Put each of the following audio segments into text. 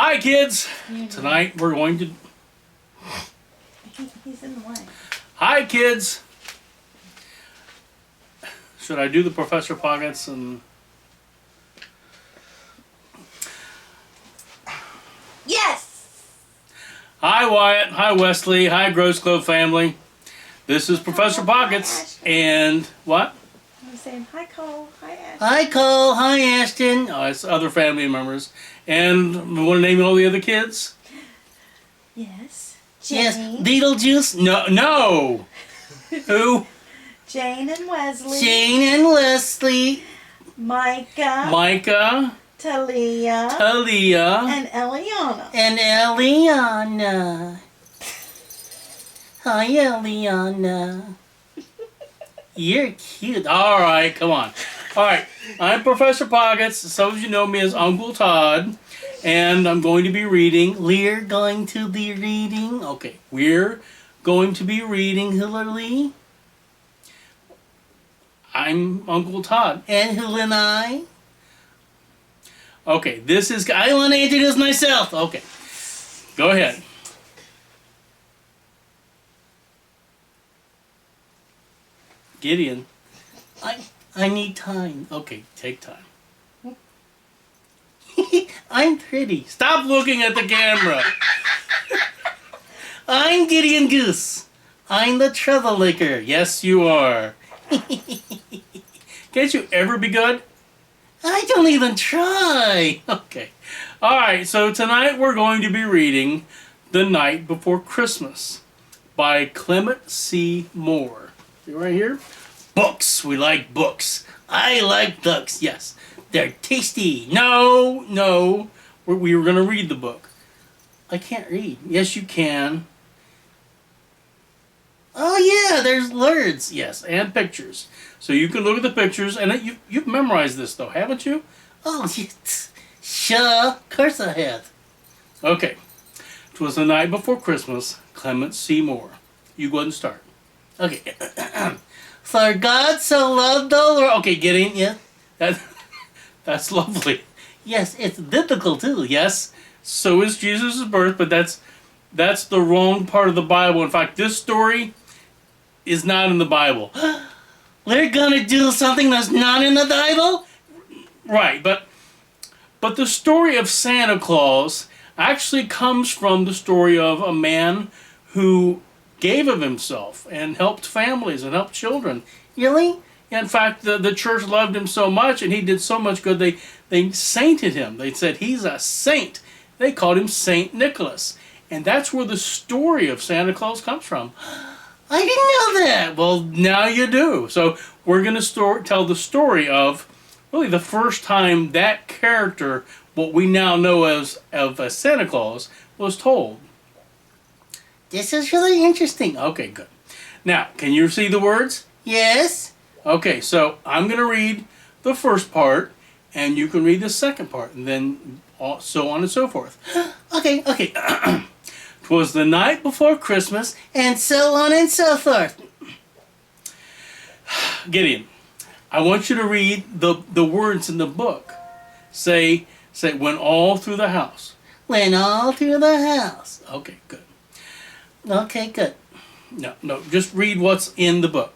Hi, kids. Tonight we're going to... He's in the way. Hi, kids. Should I do the Professor Pockets and... Yes! Hi, Wyatt. Hi, Wesley. Hi, Gross Club family. This is Professor Pockets and... What? I'm saying hi, Cole. Hi, Ashton. Hi, Cole. Hi, Ashton. Oh, it's other family members. And we want to name all the other kids? Yes. Yes, Jane. Beetlejuice. No. Who? Jane and Wesley. Jane and Wesley. Micah. Micah. Talhia. Talhia. And Elyana. And Elyana. Hi, Elyana. You're cute. All right, come on. All right, I'm Professor Pockets. Some of you know me as Uncle Todd, and I'm going to be reading. We're going to be reading. Okay, we're going to be reading Hillary. I'm Uncle Todd. And who and I? Okay, this is... I want to introduce myself. Okay, go ahead. Gideon. I need time. Okay, take time. I'm pretty. Stop looking at the camera. I'm Gideon Goose. I'm the troublemaker. Yes, you are. Can't you ever be good? I don't even try. Okay. All right, so tonight we're going to be reading The Night Before Christmas by Clement C. Moore. See right here? Books. We like books. I like ducks. Yes. They're tasty. No. We were going to read the book. I can't read. Yes, you can. Oh yeah, there's words. Yes, and pictures. So you can look at the pictures, and you've memorized this, though, haven't you? Oh, sure. Of course I have. Okay. 'Twas the night before Christmas, Clement C. Moore. You go ahead and start. Okay. For God so loved the world. Okay, getting yeah. That's lovely. Yes, it's biblical too. Yes, so is Jesus' birth, but that's the wrong part of the Bible. In fact, this story is not in the Bible. We're gonna do something that's not in the Bible? Right, but the story of Santa Claus actually comes from the story of a man who gave of himself and helped families and helped children. Really? In fact, the church loved him so much and he did so much good, they sainted him. They said he's a saint. They called him Saint Nicholas. And that's where the story of Santa Claus comes from. I didn't know that. Well, now you do. So we're going to tell the story of really the first time that character, what we now know as Santa Claus, was told. This is really interesting. Okay, good. Now, can you see the words? Yes? Okay, so I'm going to read the first part, and you can read the second part, and then so on and so forth. Okay. 'Twas the night before Christmas. And so on and so forth. Gideon, I want you to read the words in the book. Say, went all through the house. Went all through the house. Okay, good. Okay, good. No, just read what's in the book.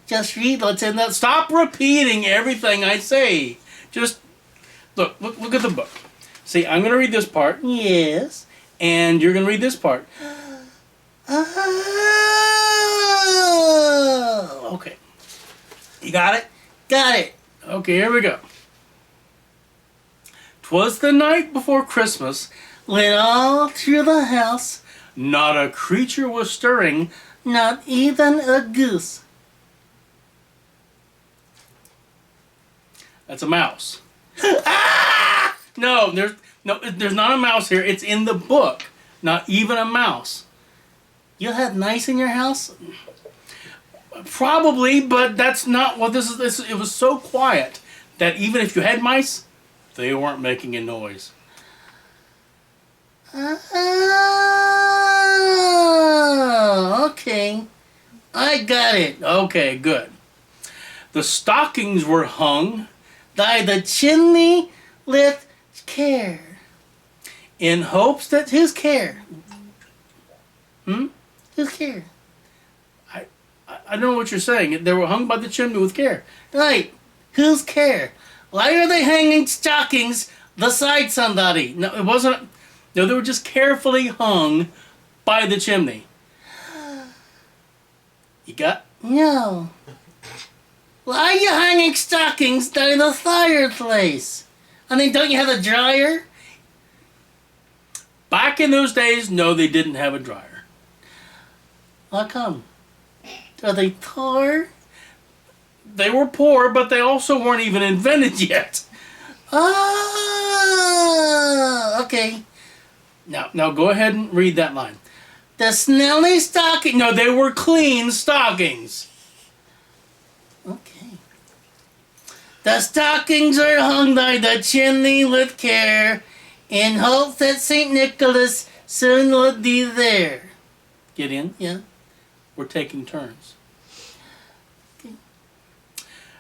Just read what's in the... Stop repeating everything I say. Just look at the book. See, I'm going to read this part. Yes. And you're going to read this part. Oh. Okay. You got it? Got it. Okay, here we go. 'Twas the night before Christmas. Went all through the house. Not a creature was stirring. Not even a goose. That's a mouse. No, there's not a mouse here. It's in the book. Not even a mouse. You have mice in your house? Probably, but that's not what this is. It was so quiet that even if you had mice, they weren't making a noise. Oh, okay. I got it. Okay, good. The stockings were hung By the chimney with care. in hopes that whose care? Whose care? I don't know what you're saying. They were hung by the chimney with care. Right. Whose care? Why are they hanging stockings beside somebody? No, it wasn't. No, they were just carefully hung by the chimney. You got? No. Why are you hanging stockings by the fireplace? I mean, don't you have a dryer? Back in those days, no, they didn't have a dryer. How come? Are they poor? They were poor, but they also weren't even invented yet. Oh, okay. Now go ahead and read that line. The smelly stocking. No, they were clean stockings. Okay. The stockings are hung by the chimney with care, in hopes that St. Nicholas soon would be there. Gideon, Yeah. we're taking turns.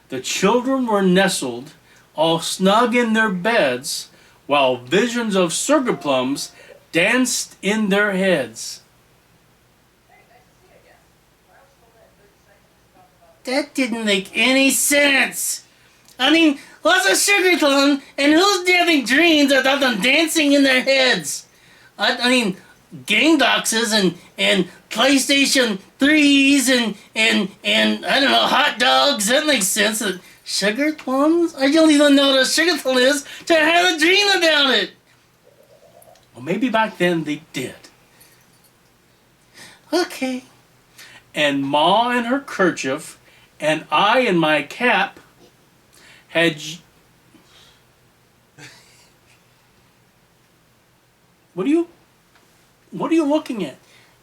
The children were nestled, all snug in their beds, while visions of sugar plums danced in their heads. That didn't make any sense. I mean, what's a sugar plum, and who's having dreams about them dancing in their heads? I mean, game boxes and PlayStation 3s and I don't know, hot dogs, that makes sense. Sugar plums? I don't even know what a sugar plum is to have a dream about it. Well, maybe back then they did. Okay. And Ma in her kerchief, and I in my cap had... What are you looking at?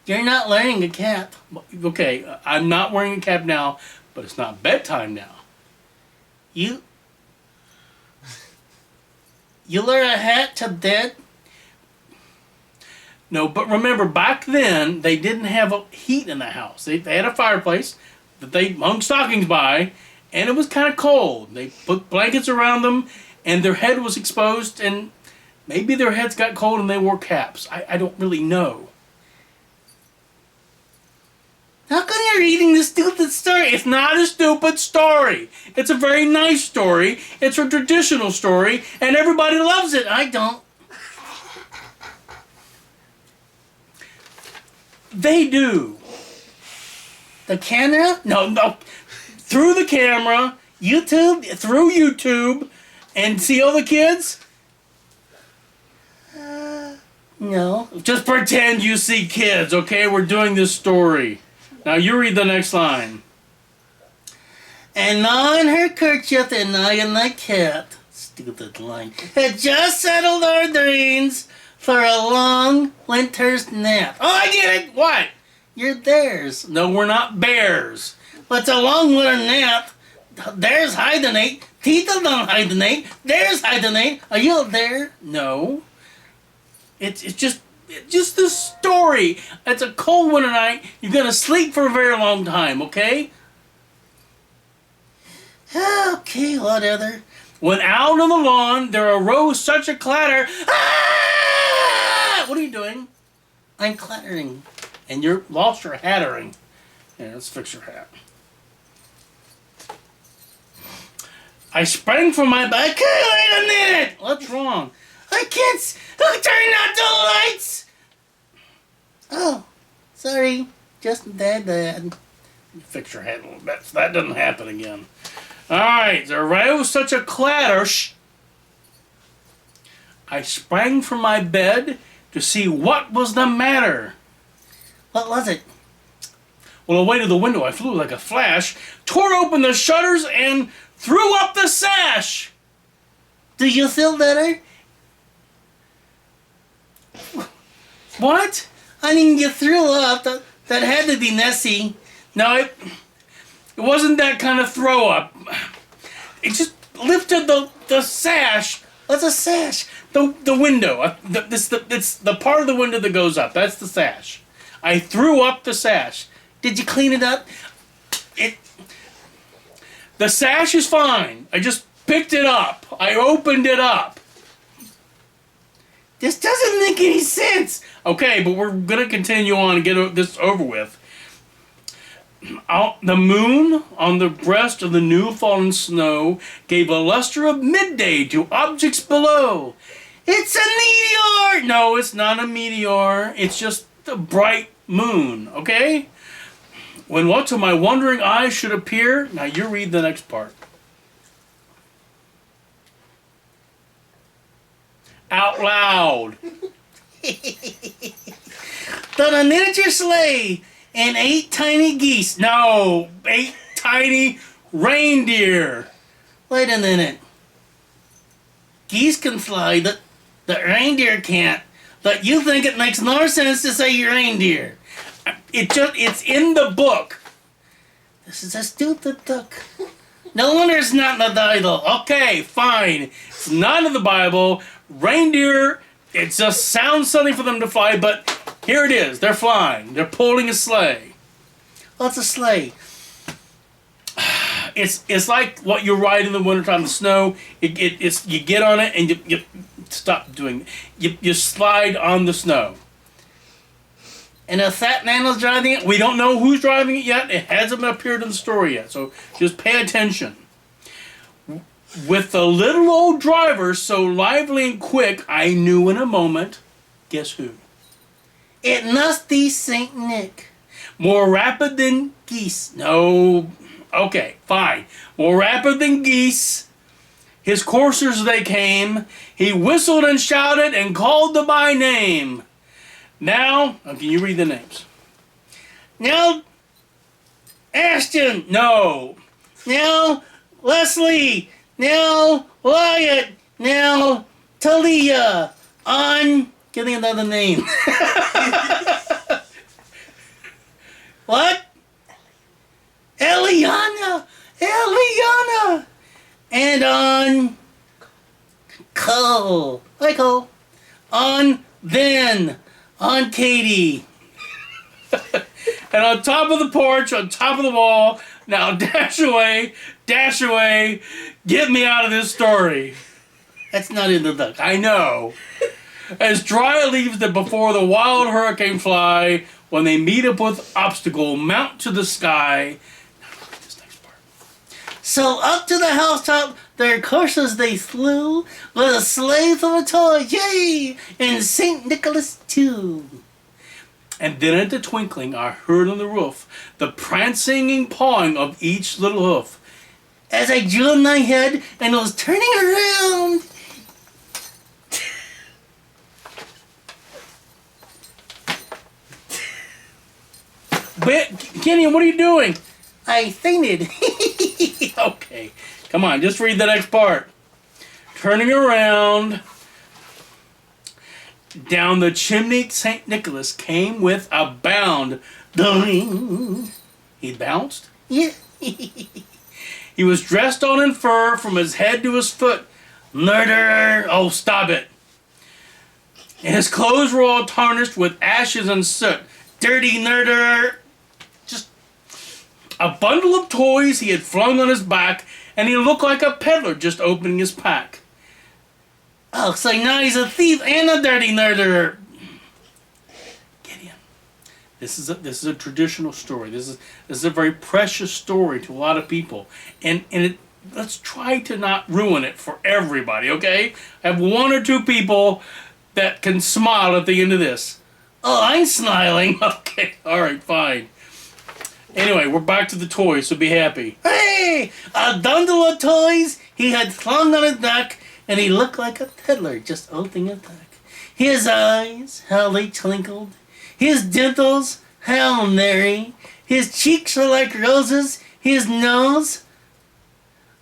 You're not wearing a cap. Okay, I'm not wearing a cap now, but it's not bedtime now. You wear a hat to bed? No, but remember, back then, they didn't have a heat in the house. They had a fireplace that they hung stockings by, and it was kind of cold. They put blankets around them, and their head was exposed, and maybe their heads got cold and they wore caps. I don't really know. How come you're reading this stupid story? It's not a stupid story. It's a very nice story. It's a traditional story, and everybody loves it. I don't. They do. The camera? No. Through the camera, through YouTube, and see all the kids? No. Just pretend you see kids, okay? We're doing this story. Now you read the next line. And I in her kerchief and I in my cap, stupid line, had just settled our dreams for a long winter's nap. Oh, I get it. What? You're theirs. No, we're not bears. What's a long winter nap? There's hibernate. Tita don't hibernate. There's hibernate. Are you there? No. It's just the story. It's a cold winter night. You're going to sleep for a very long time, okay? Okay, whatever. When out on the lawn, there arose such a clatter. Ah! What are you doing? I'm clattering. And you lost your hattering. Yeah, let's fix your hat. I sprang from my bed. Wait a minute! What's wrong? I can't. Turn out the lights! Oh, sorry. Just bad. Fix your hat a little bit so that doesn't happen again. Alright, there arose such a clatter. Shh. I sprang from my bed to see what was the matter. What was it? Well, away to the window I flew like a flash, tore open the shutters, and threw up the sash. Do you feel better? What? I mean, you threw up. That had to be messy. No, it wasn't that kind of throw up. It just lifted the sash. What's a sash? The window. It's the part of the window that goes up. That's the sash. I threw up the sash. Did you clean it up? The sash is fine. I just picked it up. I opened it up. This doesn't make any sense. Okay, but we're gonna continue on and get this over with. The moon on the breast of the new fallen snow gave a luster of midday to objects below. It's a meteor! No, it's not a meteor. It's just a bright moon, okay? When what to my wondering eyes should appear... Now you read the next part. Out loud. But a miniature sleigh and 8 tiny geese. No, 8 tiny reindeer. Wait a minute. Geese can fly, the reindeer can't. But you think it makes more sense to say reindeer. It's in the book. This is a stupid book. No wonder it's not in the Bible. Okay, fine. It's not in the Bible. Reindeer, it just sounds something for them to fly, but here it is. They're flying. They're pulling a sleigh. What's a sleigh? It's like what you ride in the wintertime, the snow. It's you get on it and you stop doing it. You slide on the snow. And a fat man was driving it? We don't know who's driving it yet. It hasn't appeared in the story yet, so just pay attention. With the little old driver so lively and quick, I knew in a moment, guess who? It must be Saint Nick. More rapid than geese. No, okay, fine. More rapid than geese. His coursers they came. He whistled and shouted and called them by name. Now, can you read the names? Now, Ashton. No. Now, Wesley. Now, Wyatt. Now, Talhia. Give me another name. What? Elyana. And on Cole. Hi, Cole. On Katy. And on top of the porch, on top of the wall, now dash away, get me out of this story. That's not in the book. I know. As dry leaves that before the wild hurricane fly, when they meet up with obstacle, mount to the sky. Now look at this next part. So up to the housetop, their coursers they flew, with a sleigh full of toys, yay! And St. Nicholas too. And then at the twinkling, I heard on the roof the prancing and pawing of each little hoof. As I drew in my head and was turning around. Gideon, what are you doing? I fainted. Okay, come on, just read the next part. Turning around, down the chimney St. Nicholas came with a bound. Ding! He bounced. Yeah. He was dressed all in fur from his head to his foot. Murderer! Oh, stop it. And his clothes were all tarnished with ashes and soot. Dirty murderer! Just a bundle of toys he had flung on his back, and he looked like a peddler just opening his pack. Oh, so now he's a thief and a dirty murderer. Gideon, this is a traditional story. This is a very precious story to a lot of people, and let's try to not ruin it for everybody. Okay, I have 1 or 2 people that can smile at the end of this. Oh, I'm smiling. Okay, all right, fine. Anyway, we're back to the toys, so be happy. Hey, a bundle of toys he had flung on his back. And he looked like a peddler just opening a pack. His eyes, how they twinkled. His dimples, how merry. His cheeks were like roses. His nose,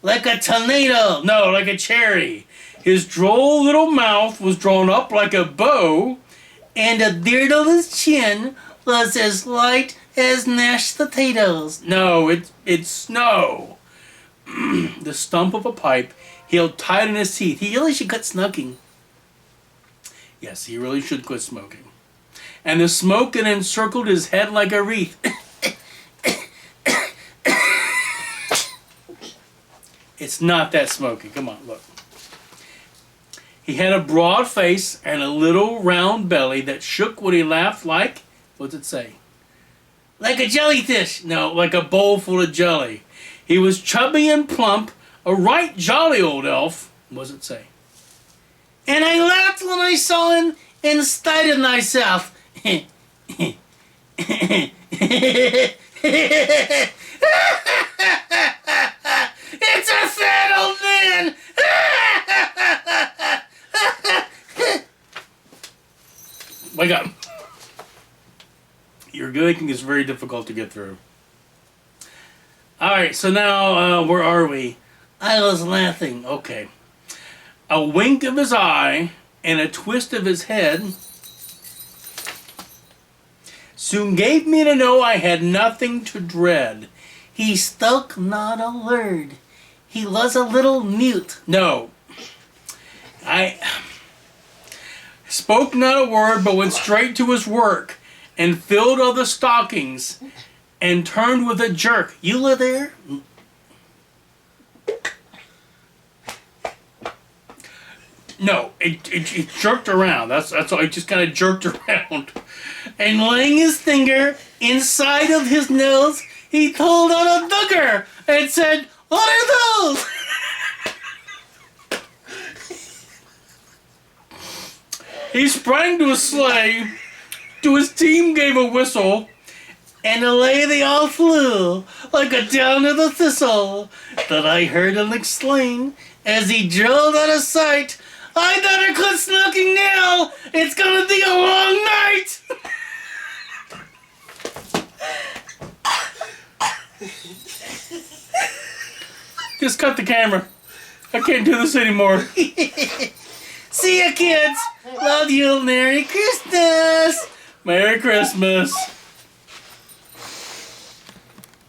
like a tomato. No, like a cherry. His droll little mouth was drawn up like a bow. And the beard of his chin was as light as mashed potatoes. No, it's snow. The stump of a pipe held tight in his teeth. He really should quit smoking. Yes, he really should quit smoking. And the smoke had encircled his head like a wreath. It's not that smoky. Come on, look. He had a broad face and a little round belly that shook when he laughed like, what's it say? Like a jellyfish. No, like a bowl full of jelly. He was chubby and plump, a right jolly old elf, what's it say? And I laughed when I saw him in spite of myself. It's a fat old man! Wake up. You're good, it's very difficult to get through. Alright, so now, where are we? I was laughing. Okay. A wink of his eye and a twist of his head soon gave me to know I had nothing to dread. He spoke not a word. He was a little mute. No. I spoke not a word, but went straight to his work and filled all the stockings and turned with a jerk. You were there? No, it jerked around. That's all. It just kind of jerked around. And laying his finger inside of his nose, he pulled out a booger and said, "What are those?" He sprang to his sleigh, to his team gave a whistle, And away they all flew, like a down of the thistle. But I heard him exclaim, as he drove out of sight, "I better quit smoking now! It's gonna be a long night!" just cut the camera. I can't do this anymore. See ya, kids! Love you. Merry Christmas! Merry Christmas.